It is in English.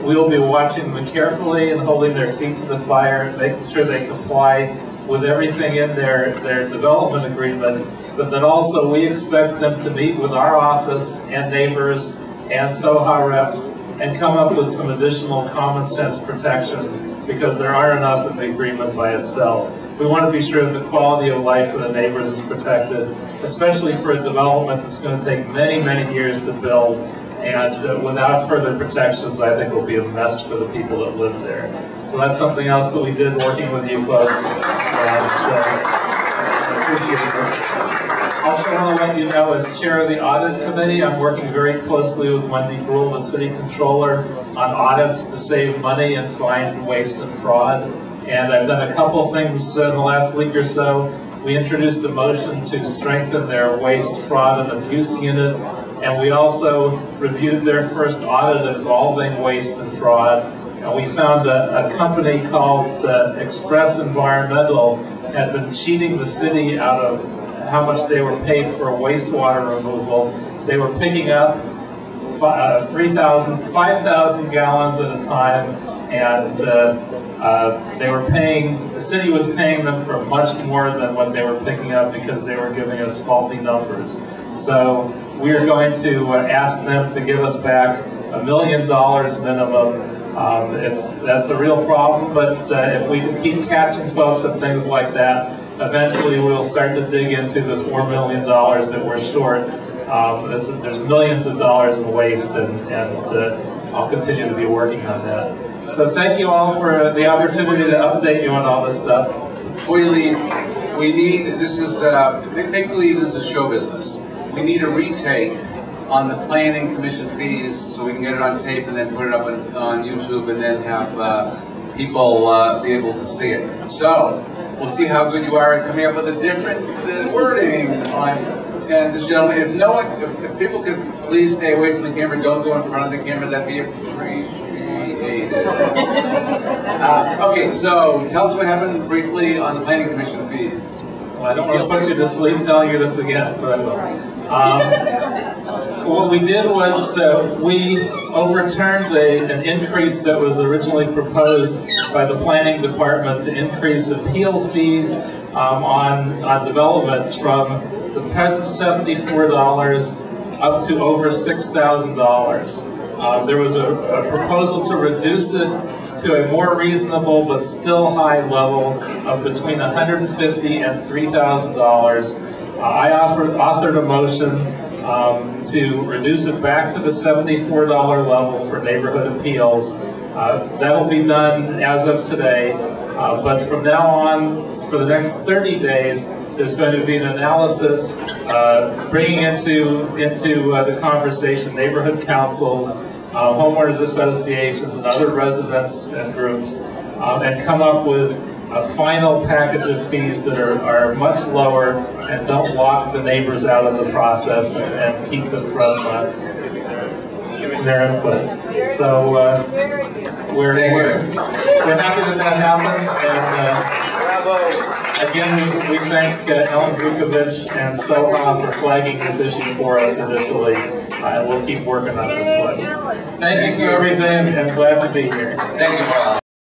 we will be watching them carefully and holding their feet to the fire, making sure they comply with everything in their development agreement, but then also we expect them to meet with our office and neighbors and Soha reps and come up with some additional common sense protections, because there aren't enough in the agreement by itself. We want to be sure that the quality of life for the neighbors is protected, especially for a development that's going to take many, many years to build, and without further protections, I think it will be a mess for the people that live there. So that's something else that we did working with you folks, and I appreciate it. Also want to let you know, as chair of the audit committee, I'm working very closely with Wendy Gruhl, the city controller, on audits to save money and find waste and fraud. And I've done a couple things in the last week or so. We introduced a motion to strengthen their waste, fraud, and abuse unit. And we also reviewed their first audit involving waste and fraud. And we found a company called Express Environmental had been cheating the city out of how much they were paid for wastewater removal. They were picking up 5,000 gallons at a time, and they were paying, the city was paying them for much more than what they were picking up because they were giving us faulty numbers. So we are going to ask them to give us back $1 million minimum. That's a real problem, but if we can keep catching folks at things like that, eventually we'll start to dig into the $4 million that we're short. There's millions of dollars in waste, and I'll continue to be working on that. So thank you all for the opportunity to update you on all this stuff. Before you leave, we need, this is, make believe this is show business. We need a retake on the planning commission fees so we can get it on tape and then put it up on YouTube and then have people be able to see it. So, we'll see how good you are at coming up with a different wording on, and this gentleman, if people could please stay away from the camera, don't go in front of the camera, that'd be appreciated. Okay, so tell us what happened briefly on the planning commission fees. Well, I don't want to put you to sleep telling you this again, but I will. What we did was we overturned an increase that was originally proposed by the planning department to increase appeal fees on developments from the present $74 up to over $6,000. There was a proposal to reduce it to a more reasonable but still high level of between $150 and $3,000. I authored a motion to reduce it back to the $74 level for neighborhood appeals. That'll be done as of today, but from now on, for the next 30 days, there's going to be an analysis bringing into the conversation neighborhood councils, homeowners associations, and other residents and groups, and come up with a final package of fees that are much lower and don't lock the neighbors out of the process and keep them from giving their input. So we're happy that happened, and again we thank Ellen Vukovic and Soha for flagging this issue for us initially, and we'll keep working on this one. Thank you for everything, and glad to be here. Thank you all.